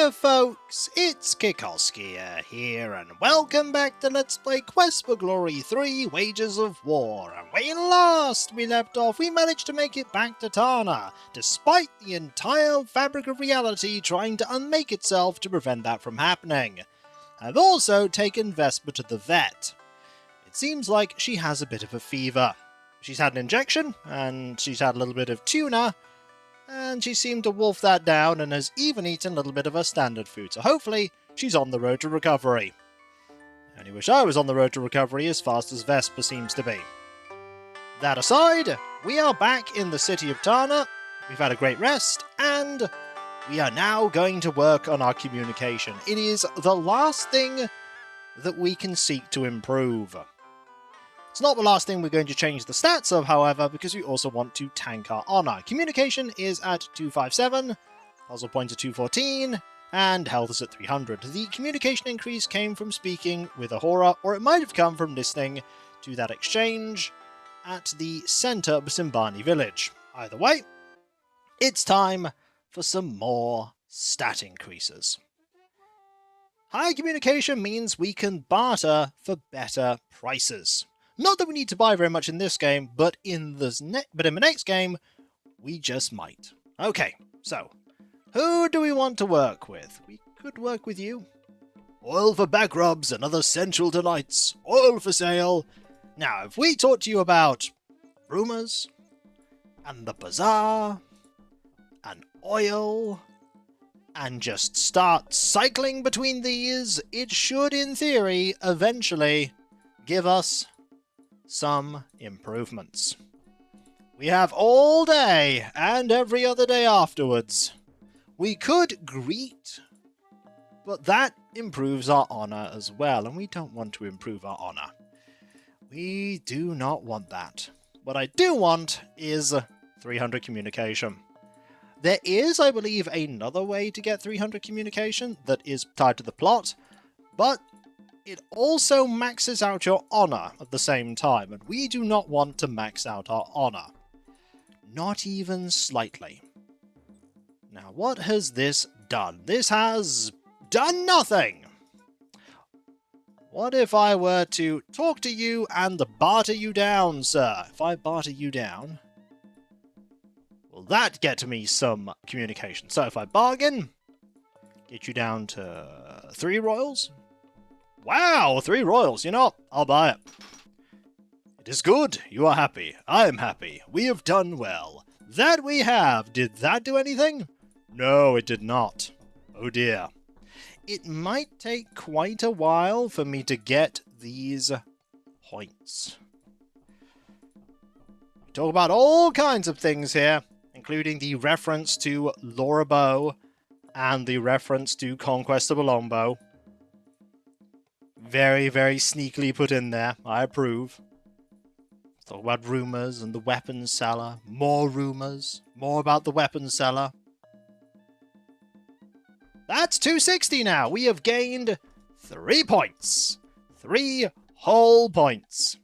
Hiya folks, it's Kikoskia here, and welcome back to Let's Play Quest for Glory 3 Wages of War. And when last we left off, we managed to make it back to Tana, despite the entire fabric of reality trying to unmake itself to prevent that from happening. I've also taken Vesper to the vet. It seems like she has a bit of a fever. She's had an injection, and she's had a little bit of tuna, and she seemed to wolf that down and has even eaten a little bit of her standard food, so hopefully she's on the road to recovery. I only wish I was on the road to recovery as fast as Vesper seems to be. That aside, we are back in the city of Tana, we've had a great rest, and we are now going to work on our communication. It is the last thing that we can seek to improve. It's not the last thing we're going to change the stats of, however, because we also want to tank our honor. Communication is at 257, puzzle points at 214, and health is at 300. The communication increase came from speaking with Ahura, or it might have come from listening to that exchange at the center of Simbani village. Either way, it's time for some more stat increases. High communication means we can barter for better prices. Not that we need to buy very much in this game, but in the next game, we just might. Okay, so, who do we want to work with? We could work with you. Oil for back rubs and other sensual delights. Oil for sale. Now, if we talk to you about rumors, and the bazaar, and oil, and just start cycling between these, it should, in theory, eventually give us some improvements. We have all day and every other day afterwards. We could greet, but that improves our honor as well, and we don't want to improve our honor. We do not want that. What I do want is 300 communication. There is, I believe, another way to get 300 communication that is tied to the plot, but it also maxes out your honor at the same time, and we do not want to max out our honor. Not even slightly. Now, what has this done? This has done nothing! What if I were to talk to you and barter you down, sir? If I barter you down, will that get me some communication? So if I bargain, get you down to 3 royals? Wow, 3 royals, you know what? I'll buy it. It is good, you are happy, I am happy, we have done well. That we have, did that do anything? No, it did not. Oh dear. It might take quite a while for me to get these points. We talk about all kinds of things here, including the reference to Lorabo and the reference to Conquest of Olombo. Very, very sneakily put in there. I approve. Talk about rumors and the weapons seller. More rumors. More about the weapons seller. That's 260 now. We have gained 3 points. 3 whole points.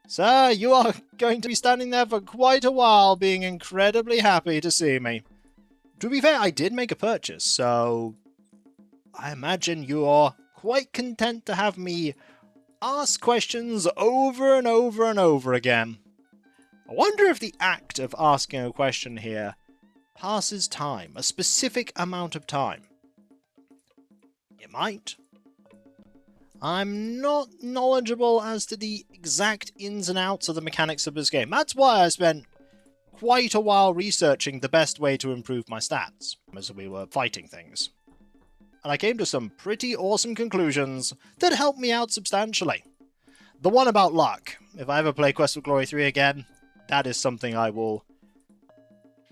Sir, you are going to be standing there for quite a while, being incredibly happy to see me. To be fair, I did make a purchase, so I imagine you're quite content to have me ask questions over and over and over again. I wonder if the act of asking a question here passes time, a specific amount of time. It might. I'm not knowledgeable as to the exact ins and outs of the mechanics of this game. That's why I spent quite a while researching the best way to improve my stats as we were fighting things. And I came to some pretty awesome conclusions that helped me out substantially. The one about luck. If I ever play Quest for Glory 3 again, that is something I will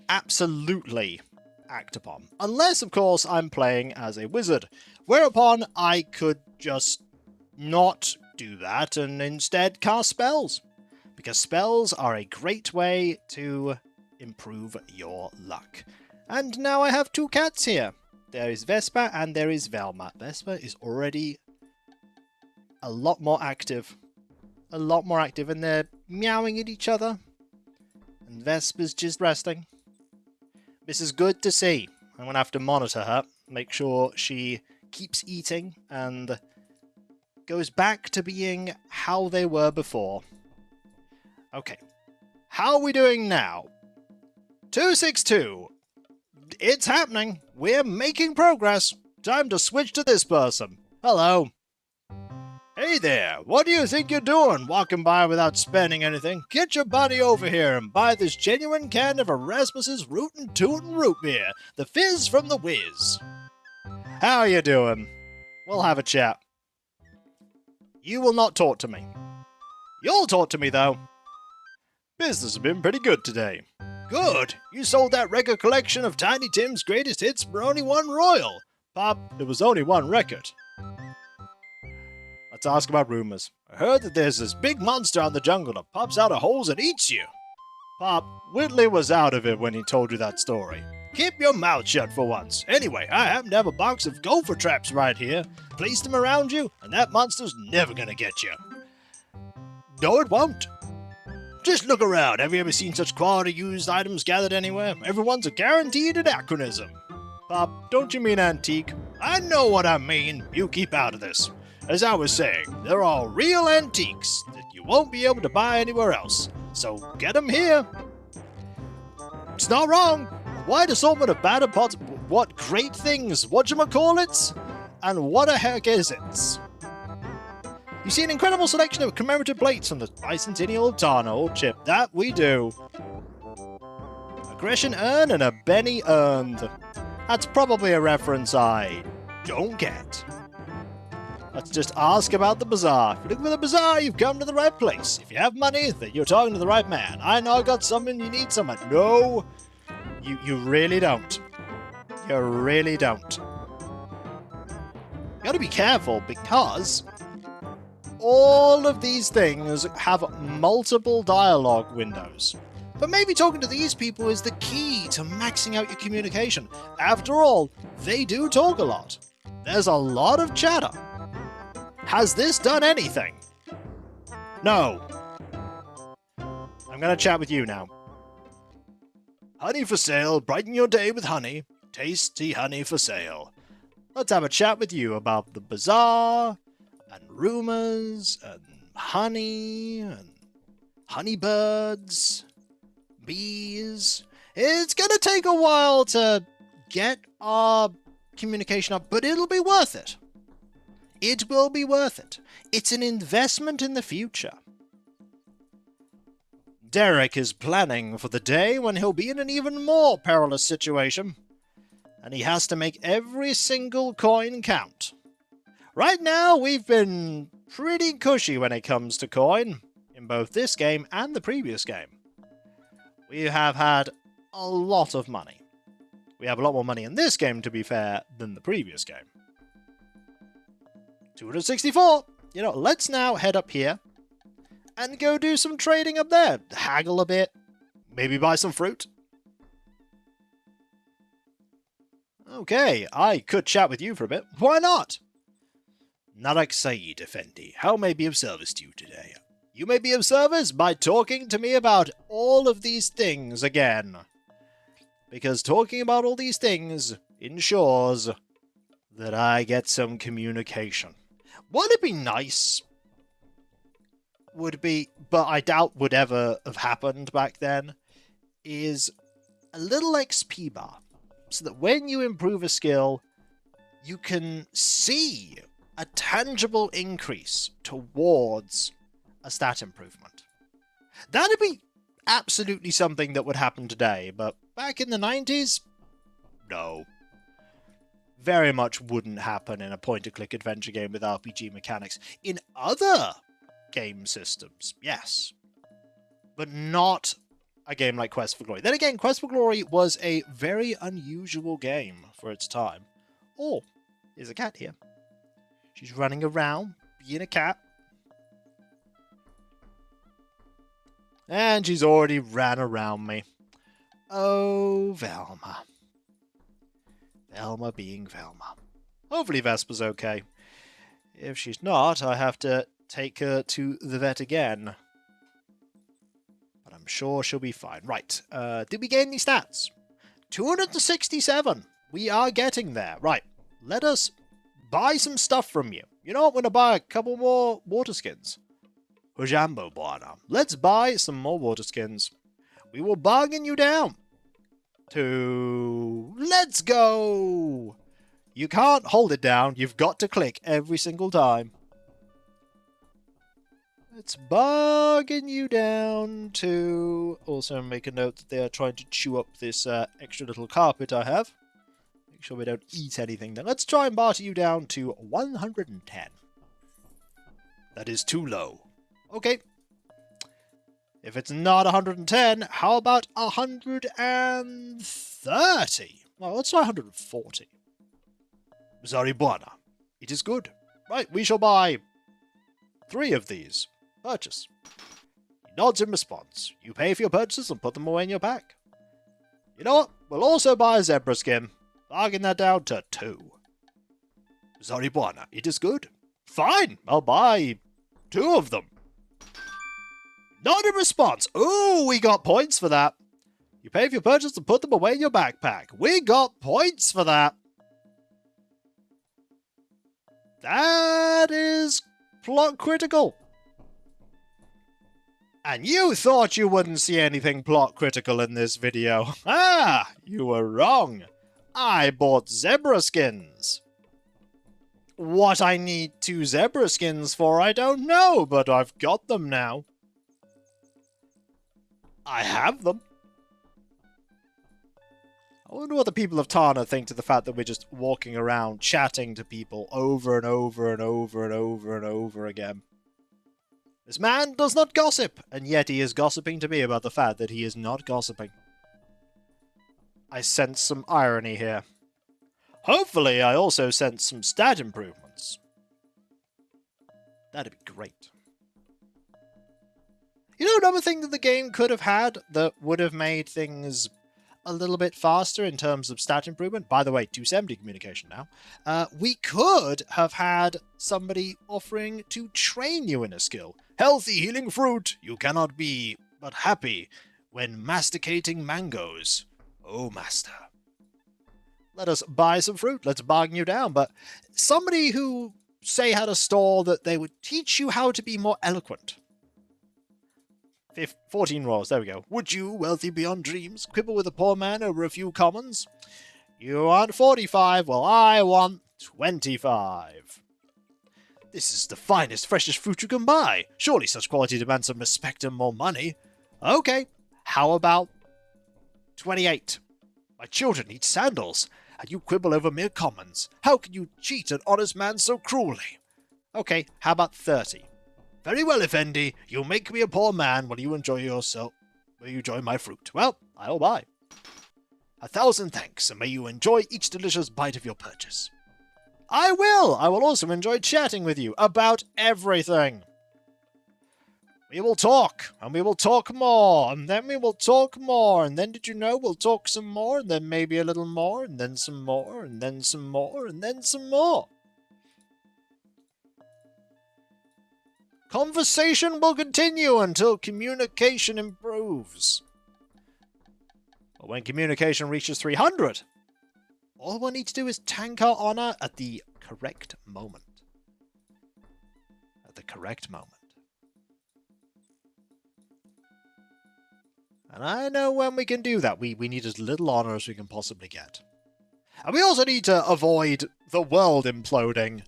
absolutely act upon. Unless, of course, I'm playing as a wizard, whereupon I could just not do that and instead cast spells. Because spells are a great way to improve your luck. And now I have 2 cats here. There is Vespa and there is Velma. Vespa is already a lot more active. And they're meowing at each other. And Vespa's just resting. This is good to see. I'm going to have to monitor her. make sure she keeps eating and goes back to being how they were before. Okay. How are we doing now? 262. It's happening. We're making progress. Time to switch to this person. Hello. Hey there, what do you think you're doing walking by without spending anything? Get your buddy over here and buy this genuine can of Erasmus's Rootin' Tootin' Root Beer, the fizz from the whiz. How are you doing? We'll have a chat. You will not talk to me. You'll talk to me, though. Business has been pretty good today. Good! You sold that record collection of Tiny Tim's greatest hits for only one royal. Pop, it was only one record. Let's ask about rumors. I heard that there's this big monster in the jungle that pops out of holes and eats you. Pop, Whitley was out of it when he told you that story. Keep your mouth shut for once. Anyway, I happen to have a box of gopher traps right here. Place them around you, and that monster's never gonna get you. No, it won't. Just look around. Have you ever seen such quality used items gathered anywhere? Everyone's a guaranteed anachronism. Pop, don't you mean antique? I know what I mean. You keep out of this. As I was saying, they're all real antiques that you won't be able to buy anywhere else. So get them here. It's not wrong. Wide assortment of battered pots. What great things. Whatchamacallits? And what the heck is it? You see an incredible selection of commemorative plates from the bicentennial of Tana. Old chip. That we do. A Grecian urn and a Benny earned. That's probably a reference I don't get. Let's just ask about the bazaar. If you're looking for the bazaar, you've come to the right place. If you have money, then you're talking to the right man. I know I got something you need something. No, you really don't. You really don't. You gotta be careful because all of these things have multiple dialogue windows. But maybe talking to these people is the key to maxing out your communication. After all, they do talk a lot. There's a lot of chatter. Has this done anything? No. I'm gonna chat with you now. Honey for sale, brighten your day with honey. Tasty honey for sale. Let's have a chat with you about the bazaar, and rumors, and honeybirds, bees. It's gonna take a while to get our communication up, but it'll be worth it. It will be worth it. It's an investment in the future. Derek is planning for the day when he'll be in an even more perilous situation, and he has to make every single coin count. Right now, we've been pretty cushy when it comes to coin, in both this game and the previous game. We have had a lot of money. We have a lot more money in this game, to be fair, than the previous game. 264! You know, let's now head up here and go do some trading up there. Haggle a bit. Maybe buy some fruit. Okay, I could chat with you for a bit. Why not? Narak Saeed Effendi, how may I be of service to you today? You may be of service by talking to me about all of these things again. Because talking about all these things ensures that I get some communication. What'd be nice would be, but I doubt would ever have happened back then, is a little XP bar. So that when you improve a skill, you can see a tangible increase towards a stat improvement. That'd be absolutely something that would happen today, but back in the 90s, no. Very much wouldn't happen in a point-and-click adventure game with RPG mechanics. In other game systems, yes. But not a game like Quest for Glory. Then again, Quest for Glory was a very unusual game for its time. Oh, there's a cat here. She's running around, being a cat. And she's already ran around me. Oh, Velma. Velma being Velma. Hopefully Vespa's okay. If she's not, I have to take her to the vet again. But I'm sure she'll be fine. Right, did we gain any stats? 267. We are getting there. Right. let us buy some stuff from you. You know what? I'm going to buy a couple more water skins. Hujambo Bwana. Let's buy some more water skins. We will bargain you down to... Let's go! You can't hold it down. You've got to click every single time. Let's bargain you down to... Also make a note that they are trying to chew up this extra little carpet I have. Make sure we don't eat anything. Then let's try and barter you down to 110. That is too low. Okay. If it's not 110, how about 130? Well, let's try 140. Zaribwana. It is good. Right, we shall buy 3 of these. Purchase. He nods in response. You pay for your purchases and put them away in your pack. You know what? We'll also buy a zebra skin. Bargain that down to 2. Zaribwana. It is good. Fine, I'll buy 2 of them. Not in response. Ooh, we got points for that. You pay for your purchase and put them away in your backpack. We got points for that. That is plot critical. And you thought you wouldn't see anything plot critical in this video. Ah, you were wrong. I bought zebra skins. What I need 2 zebra skins for, I don't know, but I've got them now. I have them. I wonder what the people of Tana think to the fact that we're just walking around chatting to people over and over and over and over and over again. This man does not gossip, and yet he is gossiping to me about the fact that he is not gossiping. I sense some irony here. Hopefully I also sense some stat improvements. That'd be great. You know, another thing that the game could have had that would have made things a little bit faster in terms of stat improvement. By the way, 270 communication now. We could have had somebody offering to train you in a skill. Healthy healing fruit, you cannot be but happy when masticating mangoes. Oh, master. Let us buy some fruit. Let's bargain you down. But somebody who, say, had a store that they would teach you how to be more eloquent. 14 rolls, there we go. Would you, wealthy beyond dreams, quibble with a poor man over a few commons? You want 45, well I want 25. This is the finest, freshest fruit you can buy. Surely such quality demands some respect and more money. Okay, how about 28? My children need sandals, and you quibble over mere commons. How can you cheat an honest man so cruelly? Okay, how about 30? Very well, Effendi. You make me a poor man while you enjoy yourself. Will you enjoy my fruit? Well, I'll buy. 1,000 thanks, and may you enjoy each delicious bite of your purchase. I will! I will also enjoy chatting with you about everything. We will talk, and we will talk more, and then we will talk more, and then did you know we'll talk some more, and then maybe a little more, and then some more, and then some more, and then some more. Conversation will continue until communication improves. But when communication reaches 300, all we'll need to do is tank our honor at the correct moment. At the correct moment. And I know when we can do that. We need as little honor as we can possibly get. And we also need to avoid the world imploding.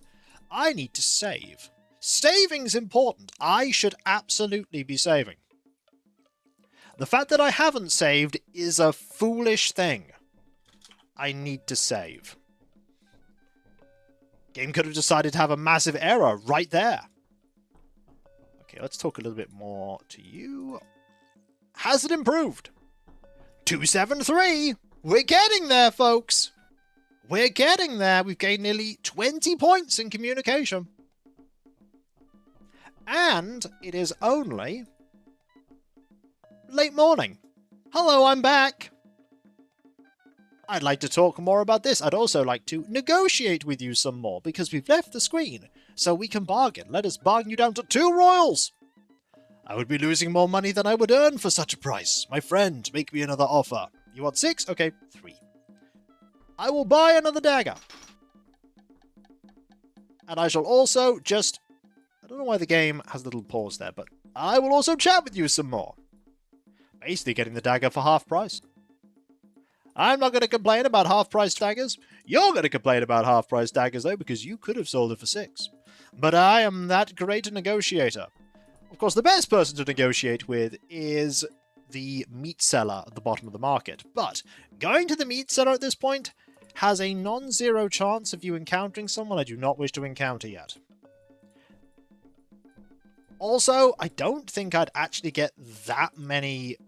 I need to save. Saving's important. I should absolutely be saving. The fact that I haven't saved is a foolish thing. I need to save. Game could have decided to have a massive error right there. Okay, let's talk a little bit more to you. Has it improved? 273! We're getting there, folks! We're getting there. We've gained nearly 20 points in communication. And it is only late morning. Hello, I'm back. I'd like to talk more about this. I'd also like to negotiate with you some more, because we've left the screen, so we can bargain. Let us bargain you down to 2 royals. I would be losing more money than I would earn for such a price. My friend, make me another offer. You want 6? Okay, 3. I will buy another dagger. And I shall also just... I don't know why the game has a little pause there, but I will also chat with you some more. Basically getting the dagger for half price. I'm not going to complain about half-price daggers. You're going to complain about half-price daggers, though, because you could have sold it for 6. But I am that great a negotiator. Of course, the best person to negotiate with is the meat seller at the bottom of the market. But going to the meat seller at this point has a non-zero chance of you encountering someone I do not wish to encounter yet. Also, I don't think I'd actually get that many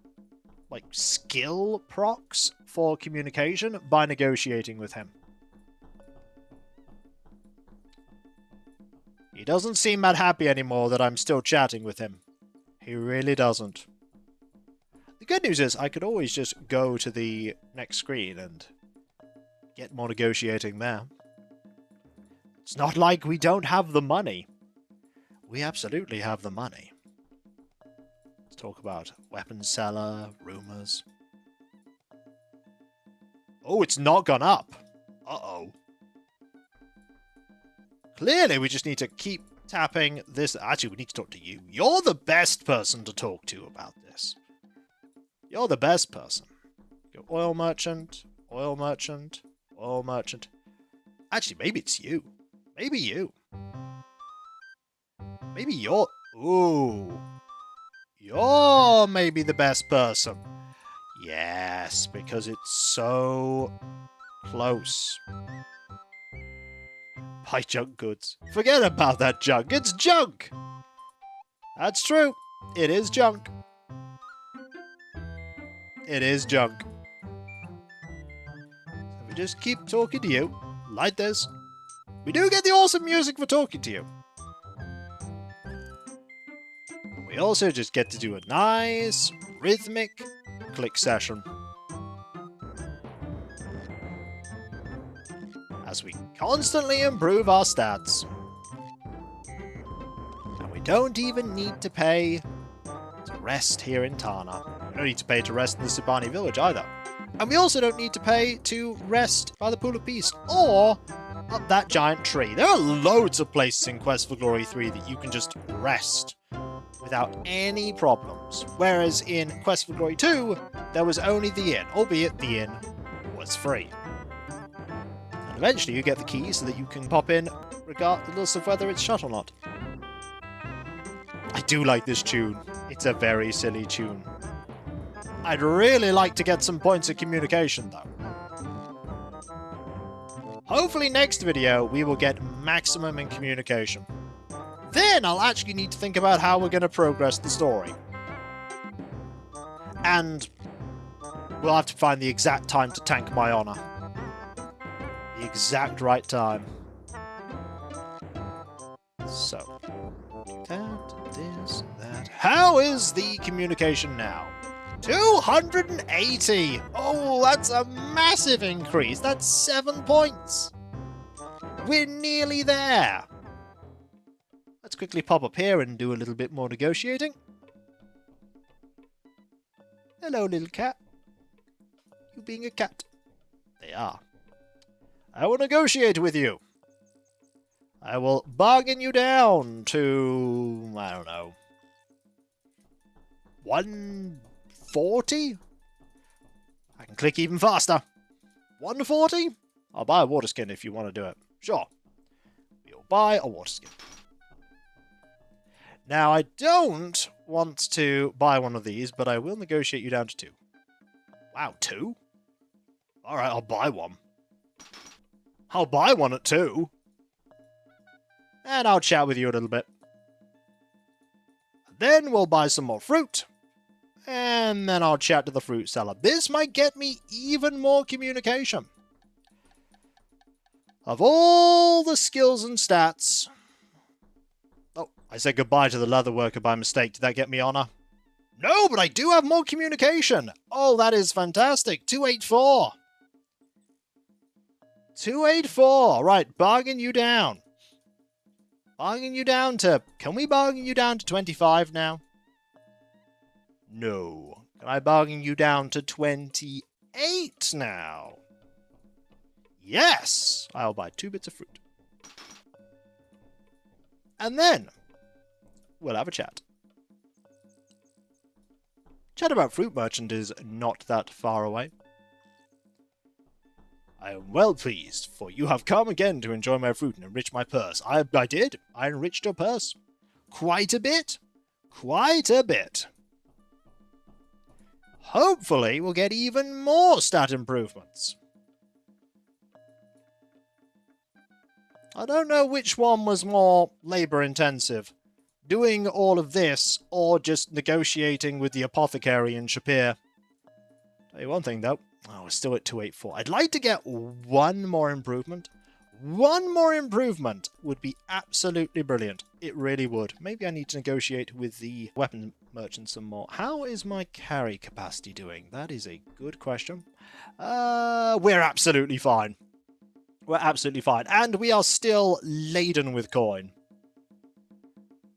skill procs for communication by negotiating with him. He doesn't seem that happy anymore that I'm still chatting with him. He really doesn't. The good news is I could always just go to the next screen and get more negotiating there. It's not like we don't have the money. We absolutely have the money. Talk about weapons seller, rumors. Oh, it's not gone up. Uh-oh. Clearly, we just need to keep tapping this. Actually, we need to talk to you. You're the best person to talk to about this. You're the best person. Go oil merchant, oil merchant, oil merchant. Actually, maybe it's you. Maybe you. Maybe you're... Ooh. You're maybe the best person. Yes, because it's so close. Buy junk goods. Forget about that junk. It's junk. That's true. It is junk. It is junk. So we just keep talking to you like this. We do get the awesome music for talking to you. We also just get to do a nice, rhythmic click session. As we constantly improve our stats. And we don't even need to pay to rest here in Tana. We don't need to pay to rest in the Sibani village either. And we also don't need to pay to rest by the Pool of Peace or up that giant tree. There are loads of places in Quest for Glory 3 that you can just rest without any problems. Whereas in Quest for Glory 2, there was only the inn, albeit the inn was free. And eventually you get the key so that you can pop in regardless of whether it's shut or not. I do like this tune. It's a very silly tune. I'd really like to get some points of communication though. Hopefully next video we will get maximum in communication. Then I'll actually need to think about how we're going to progress the story. And we'll have to find the exact time to tank my honor. The exact right time. So, that, this, that. How is the communication now? 280! Oh, that's a massive increase. That's 7 points. We're nearly there. Let's quickly pop up here and do a little bit more negotiating. Hello, little cat. You being a cat? They are. I will negotiate with you. I will bargain you down to, I don't know, 140? I can click even faster. 140? I'll buy a water skin if you want to do it. Sure. We'll buy a water skin. Now, I don't want to buy one of these, but I will negotiate you down to 2. Wow, 2? Alright, I'll buy one. I'll buy one at 2. And I'll chat with you a little bit. Then we'll buy some more fruit. And then I'll chat to the fruit seller. This might get me even more communication. Of all the skills and stats... Oh, I said goodbye to the leather worker by mistake. Did that get me honor? No, but I do have more communication. Oh, that is fantastic. 284. 284. Right, bargain you down. Bargain you down to... Can we bargain you down to 25 now? No. Can I bargain you down to 28 now? Yes! I'll buy 2 bits of fruit. And then we'll have a chat. Chat about Fruit Merchant is not that far away. I am well pleased, for you have come again to enjoy my fruit and enrich my purse. I did. I enriched your purse. Quite a bit. Quite a bit. Hopefully, we'll get even more stat improvements. I don't know which one was more labor-intensive. Doing all of this, or just negotiating with the apothecary in Shapir. Tell you one thing, though. Oh, we're still at 284. I'd like to get one more improvement. One more improvement would be absolutely brilliant. It really would. Maybe I need to negotiate with the weapon merchant some more. How is my carry capacity doing? That is a good question. We're absolutely fine. We're absolutely fine. And we are still laden with coin.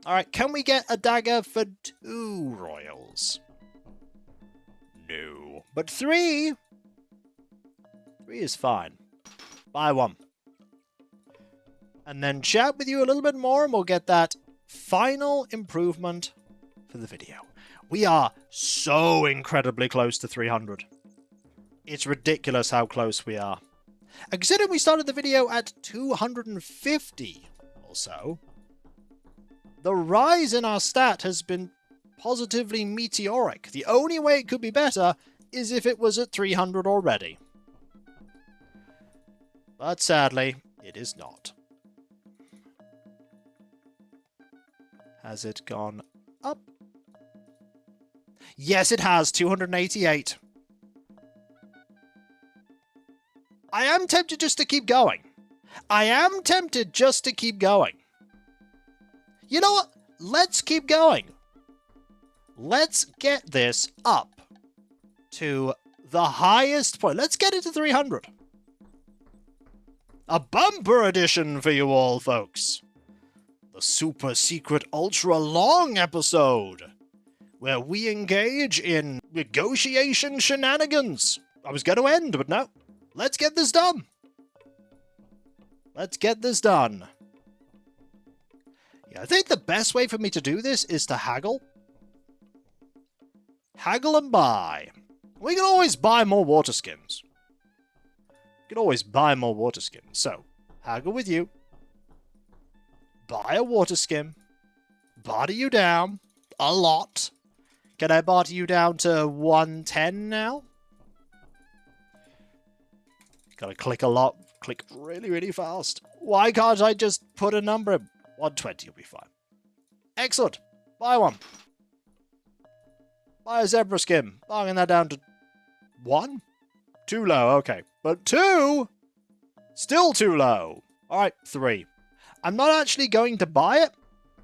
Alright, can we get a dagger for 2 royals? No. But 3? 3 is fine. Buy 1. And then chat with you a little bit more and we'll get that final improvement for the video. We are so incredibly close to 300. It's ridiculous how close we are. And considering we started the video at 250 or so, the rise in our stat has been positively meteoric. The only way it could be better is if it was at 300 already. But sadly, it is not. Has it gone up? Yes, it has. 288. I am tempted just to keep going. I am tempted just to keep going. You know what? Let's keep going. Let's get this up to the highest point. Let's get it to 300. A bumper edition for you all, folks. The super secret ultra long episode where we engage in negotiation shenanigans. I was going to end, but no. Let's get this done. Let's get this done. Yeah, I think the best way for me to do this is to haggle. Haggle and buy. We can always buy more water skins. We can always buy more water skins. So, haggle with you. Buy a water skin. Barter you down. A lot. Can I barter you down to 110 now? Gotta click a lot. Click really, really fast. Why can't I just put a number in? 120 will be fine. Excellent. Buy one. Buy a zebra skin. Bargaining that down to 1? Too low, okay. But 2? Still too low. Alright, 3. I'm not actually going to buy it.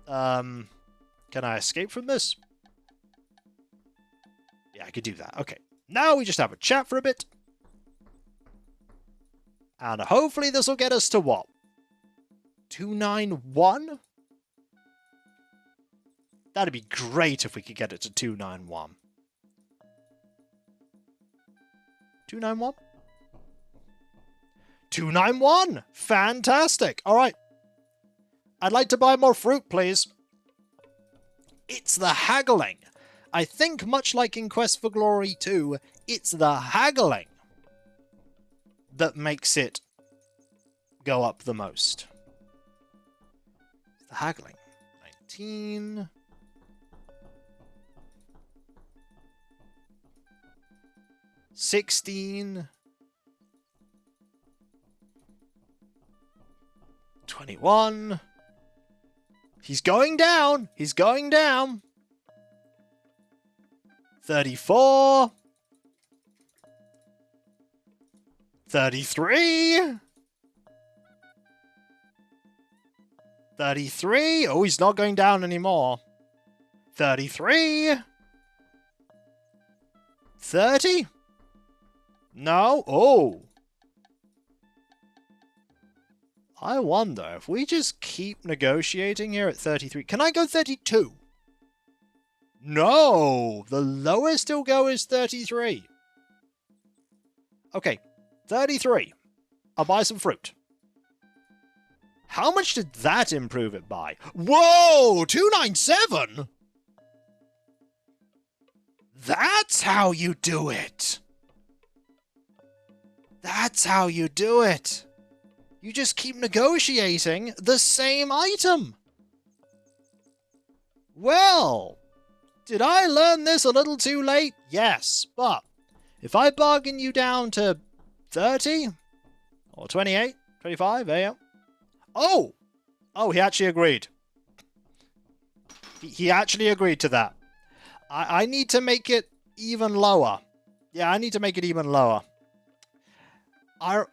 Can I escape from this? Yeah, I could do that. Okay. Now we just have a chat for a bit. And hopefully this will get us to what? 291? That'd be great if we could get it to 291. 291? 291! Fantastic! Alright. I'd like to buy more fruit, please. It's the haggling. I think much like in Quest for Glory 2, it's the haggling that makes it go up the most. The haggling. 19. $16. 21. He's going down. He's going down. 34. 33. 33. Oh, he's not going down anymore. 33. 30. No. Oh. I wonder if we just keep negotiating here at 33. Can I go 32? No. The lowest he'll go is 33. Okay. 33. I'll buy some fruit. How much did that improve it by? Whoa! 297? That's how you do it! That's how you do it! You just keep negotiating the same item! Well, did I learn this a little too late? Yes, but if I bargain you down to 30? Or 28? 25? Yeah. Oh! Oh, he actually agreed. He actually agreed to that. I need to make it even lower. Yeah, I need to make it even lower. Our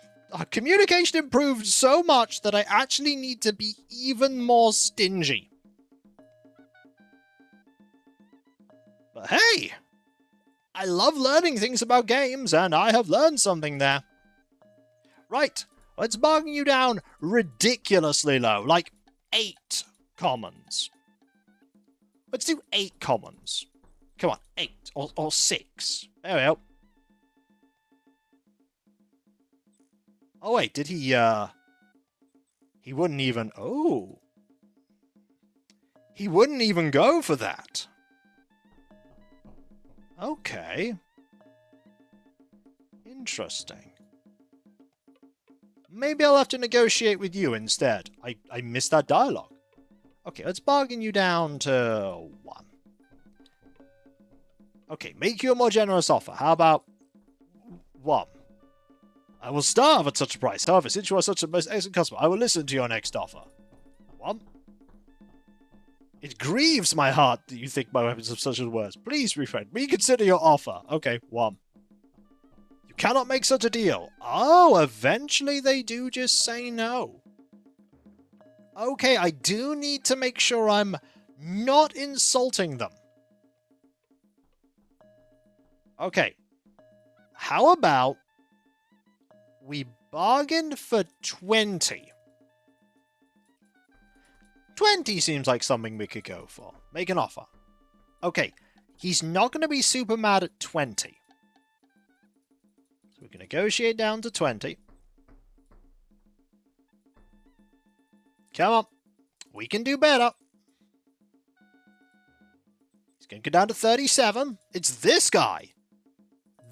communication improved so much that I actually need to be even more stingy. But hey! I love learning things about games, and I have learned something there. Right, let's bargain you down ridiculously low, like 8 commons. Let's do 8 commons. Come on, 8 or 6. There we go. Oh wait, did he wouldn't even... Oh. He wouldn't even go for that. Okay. Interesting. Maybe I'll have to negotiate with you instead. I missed that dialogue. Okay, let's bargain you down to 1. Okay, make you a more generous offer. How about 1? I will starve at such a price. However, since you are such a most excellent customer, I will listen to your next offer. 1. It grieves my heart that you think my weapons have such as words. Please, refrain. Reconsider your offer. Okay, 1. You cannot make such a deal. Oh, eventually they do just say no. Okay, I do need to make sure I'm not insulting them. Okay. How about we bargain for 20? 20 seems like something we could go for. Make an offer. Okay, he's not going to be super mad at 20. So we can negotiate down to 20. Come on. We can do better. He's going to go down to 37. It's this guy.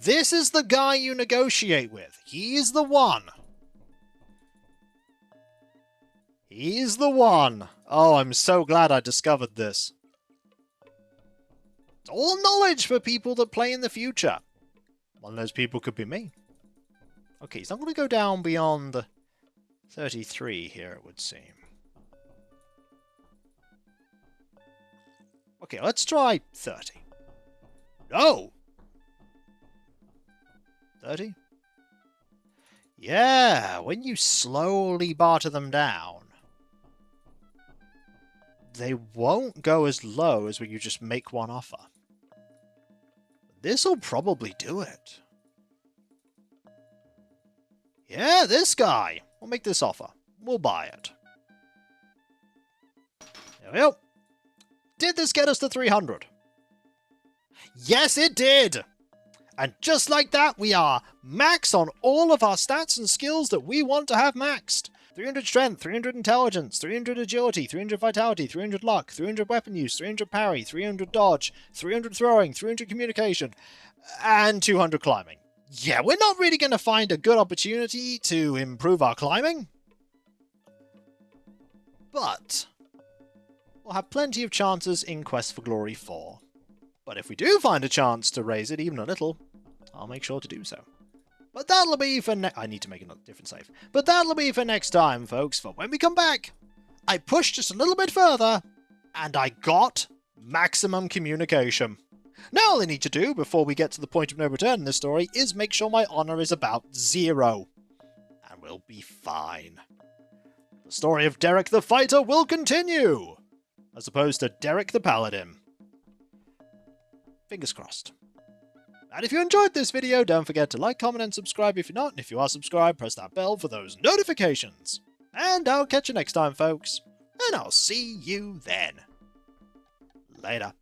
This is the guy you negotiate with. He's the one. He's the one. Oh, I'm so glad I discovered this. It's all knowledge for people that play in the future. One of those people could be me. Okay, he's not going to go down beyond 33 here, it would seem. Okay, let's try 30. No! 30? Yeah, when you slowly barter them down, they won't go as low as when you just make one offer. This'll probably do it. Yeah, this guy. We'll make this offer. We'll buy it. There we go. Did this get us to 300? Yes, it did! And just like that, we are max on all of our stats and skills that we want to have maxed. 300 strength, 300 intelligence, 300 agility, 300 vitality, 300 luck, 300 weapon use, 300 parry, 300 dodge, 300 throwing, 300 communication, and 200 climbing. Yeah, we're not really going to find a good opportunity to improve our climbing. But we'll have plenty of chances in Quest for Glory 4. But if we do find a chance to raise it even a little, I'll make sure to do so. But that'll be for I need to make a different save. But that'll be for next time, folks, for when we come back, I pushed just a little bit further, and I got maximum communication. Now all I need to do, before we get to the point of no return in this story, is make sure my honor is about 0. And we'll be fine. The story of Derek the Fighter will continue, as opposed to Derek the Paladin. Fingers crossed. And if you enjoyed this video, don't forget to like, comment, and subscribe if you're not. And if you are subscribed, press that bell for those notifications. And I'll catch you next time, folks. And I'll see you then. Later.